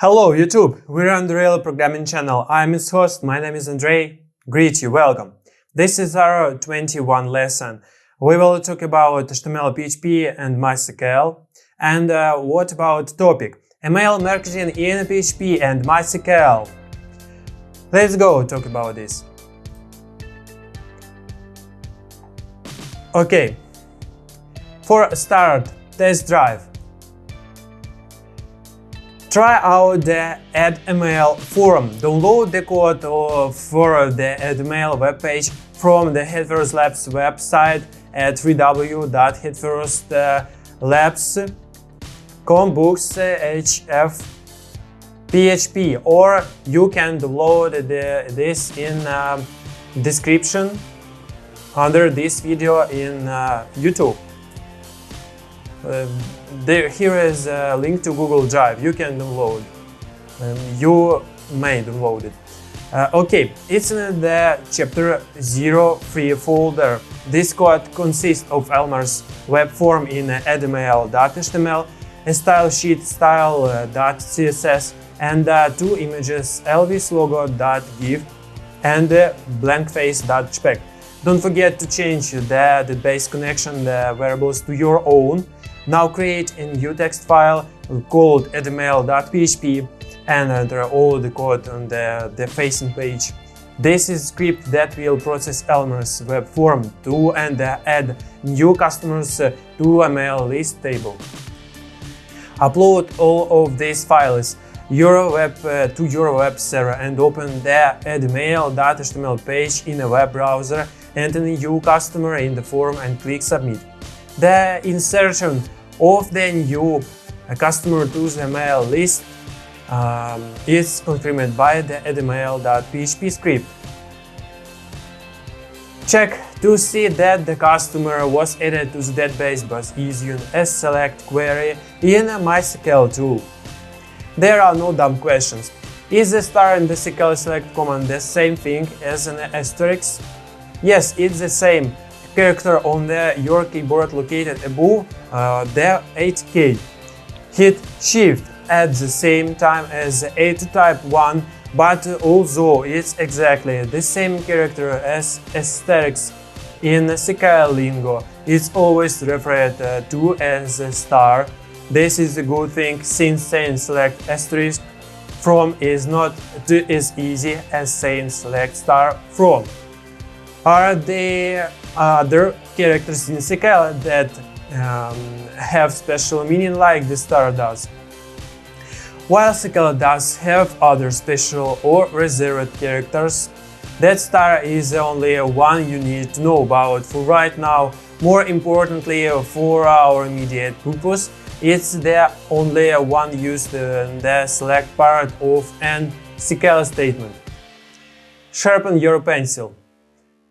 Hello YouTube, we're on the Real Programming channel. I'm its host, my name is Andrei. Greet you, welcome. This is our 21 lesson. We will talk about HTML, PHP and MySqL. And what about topic? Email marketing in PHP and MySqL. Let's go talk about this. Okay, for a start, test drive. Try out the Add Email forum. Download the code for the Add Email webpage from the Headfirst Labs website at www.headfirstlabs.com /hf/php, or you can download this in description under this video in YouTube. Here is a link to Google Drive. You can download. You may download it. Okay, it's in the chapter 03 folder. This code consists of Elmer's web form in addemail.html, a style sheet style.css, and two images Elvis logo.gif and blankface.jpg. Don't forget to change the base connection variables to your own. Now create a new text file called addemail.php and enter all the code on the facing page. This is a script that will process Elmer's web form to and add new customers to a mail list table. Upload all of these files to your web server and open the addemail.html page in a web browser. Enter a new customer in the form and click Submit. The insertion of the new customer to the mail list is confirmed by the addemail.php script. Check to see that the customer was added to the database by using a select query in a MySqL tool. There are no dumb questions. Is the star in the SQL select command the same thing as an asterisk? Yes, it's the same character on your keyboard located above the 8K. Hit Shift at the same time as the A to type 1, but although it's exactly the same character as asterisk in SQL lingo, it's always referred to as a star. This is a good thing, since saying select asterisk from is not as easy as saying select star from. Are there other characters in SQL that have special meaning like the star does? While SQL does have other special or reserved characters, that star is the only one you need to know about for right now. More importantly, for our immediate purpose, it's the only one used in the select part of an SQL statement. Sharpen your pencil.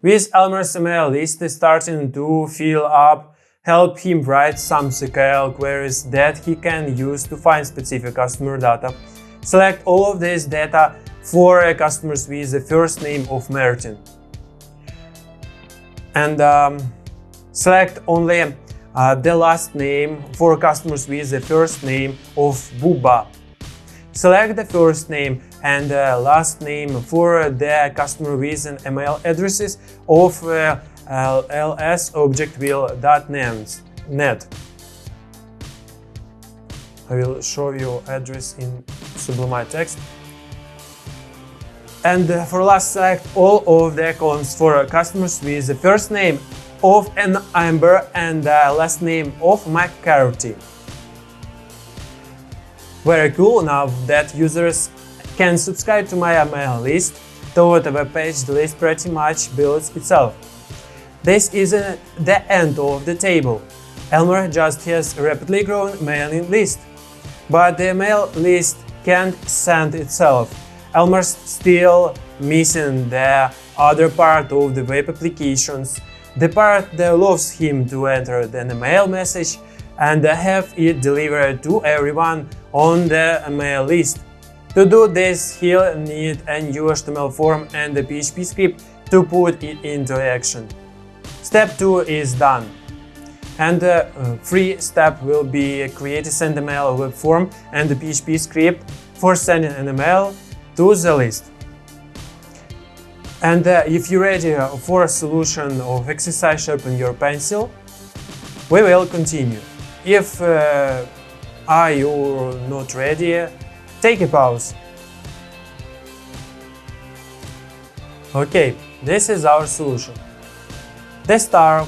With Elmer's email list starting to fill up, help him write some SQL queries that he can use to find specific customer data. Select all of this data for customers with the first name of Martin. And select only the last name for customers with the first name of Buba. Select the first name and last name for the customer with an email addresses of ls object will.net. I will show you address in Sublime Text. And for last, select all of the columns for customers with the first name of an Amber and last name of McCarthy. Very cool. Now that users can subscribe to my email list to the web page, the list pretty much builds itself. This isn't the end of the table. Elmer just has a rapidly growing mailing list. But the mail list can't send itself. Elmer's still missing the other part of the web applications, the part that allows him to enter an email message and have it delivered to everyone on the email list. To do this, he'll need a new HTML form and a PHP script to put it into action. Step 2 is done. And the free step will be create a send email web form and the PHP script for sending an email to the list. And if you're ready for a solution of exercise sharpen your pencil, we will continue. If you're not ready, take a pause. Okay, this is our solution. The star,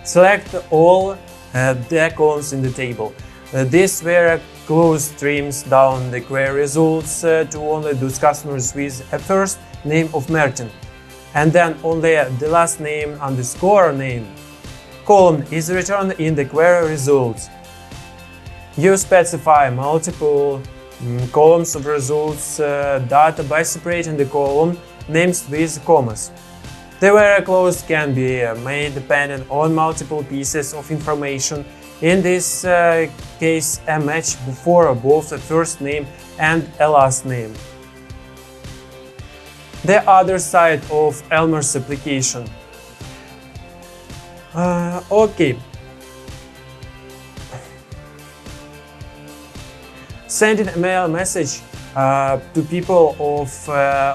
select all the columns in the table. These were closed streams down the query results to only those customers with a first name of Martin, and then only the last name underscore name column is returned in the query results. You specify multiple columns of results data by separating the column names with commas. The where clause can be made depending on multiple pieces of information, in this case a match for both a first name and a last name. The other side of Elmer's application. Okay. Sending a mail message to people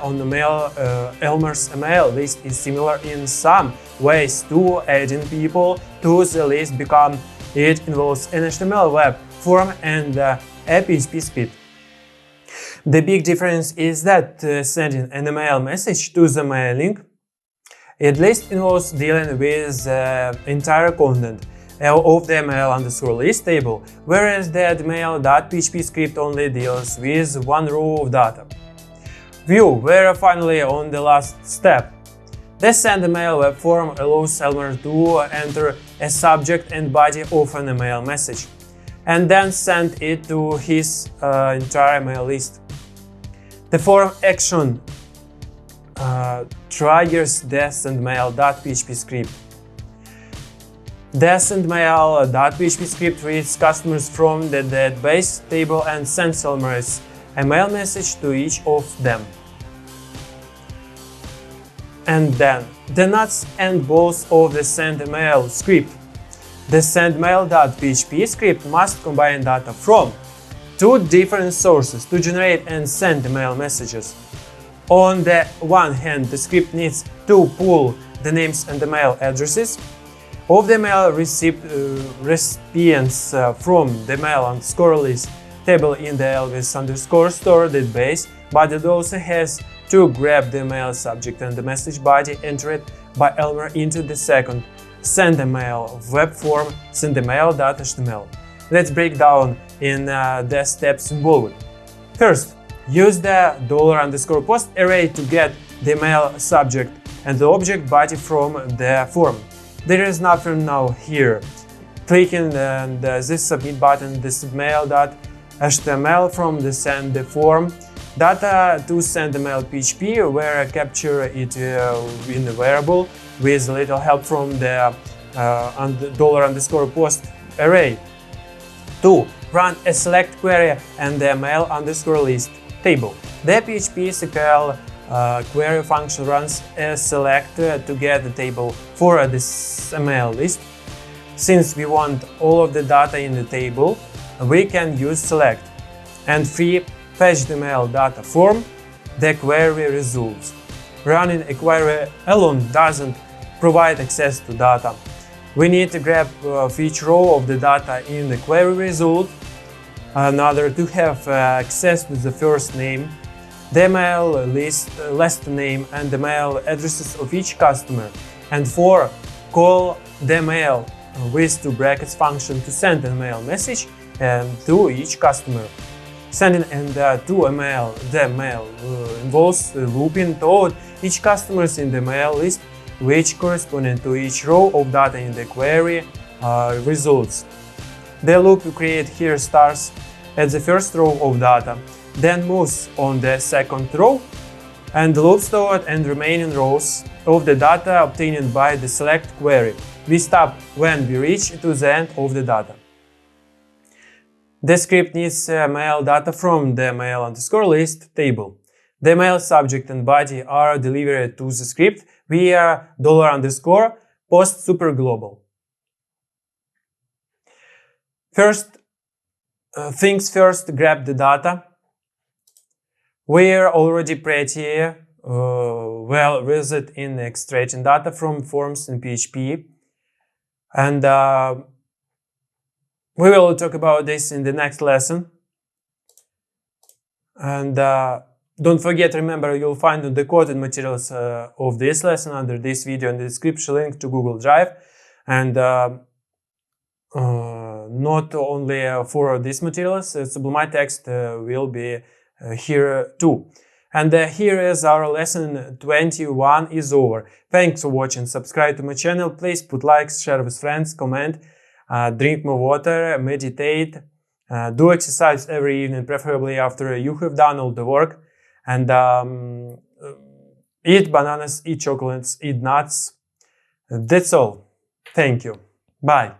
on the Elmer's email list is similar in some ways to adding people to the list because it involves an HTML web form and a PHP script. The big difference is that sending an email message to the mailing list involves dealing with entire content of the mail_list table, whereas the mail.php script only deals with one row of data. We're finally on the last step. The send email web form allows Elmer to enter a subject and body of an email message, and then send it to his entire mail list. The form action triggers the sendmail.php script. The sendmail.php script reads customers from the database table and sends Elmer's email message to each of them. And then the nuts and bolts of the sendmail script. The sendmail.php script must combine data from two different sources to generate and send email messages. On the one hand, the script needs to pull the names and email addresses of the mail recipients from the mail_list table in the Elvis_store database, but it also has to grab the mail subject and the message body entered by Elmer into the second send email web form sendemail.html. Let's break down in the steps involved. First, use the $_post array to get the mail subject and the object body from the form. There is nothing now here. Clicking this submit button, the submail.html from the send the form data to sendemail.php, where capture it in a variable with little help from the $_post array. 2. Run a select query and the mail_list table. The PHP MySql query function runs a select to get the table for this email list. Since we want all of the data in the table, we can use select. And 3. Fetch the mail data from the query results. Running a query alone doesn't provide access to data. We need to grab each row of the data in the query result, another to have access to the first name, the mail list last name and the mail addresses of each customer, and 4. Call the mail with two brackets function to send a mail message to each customer. Sending and to email the mail involves looping toward each customer in the mail list, which corresponding to each row of data in the query results. The loop you create here starts at the first row of data, then moves on the second row and loops toward and remaining rows of the data obtained by the select query. We stop when we reach to the end of the data. The script needs mail data from the mail_list table. The mail subject and body are delivered to the script via $_post superglobal. First things first, grab the data We're already pretty well versed in extracting data from forms in PHP, and we will talk about this in the next lesson. And don't forget, remember, you'll find the coded materials of this lesson under this video in the description, link to Google Drive. And not only for these materials, Sublime Text will be here too. And here is our lesson 21 is over. Thanks for watching. Subscribe to my channel. Please put likes, share with friends, comment, drink more water, meditate, do exercise every evening, preferably after you have done all the work. And eat bananas, eat chocolates, eat nuts. That's all. Thank you. Bye.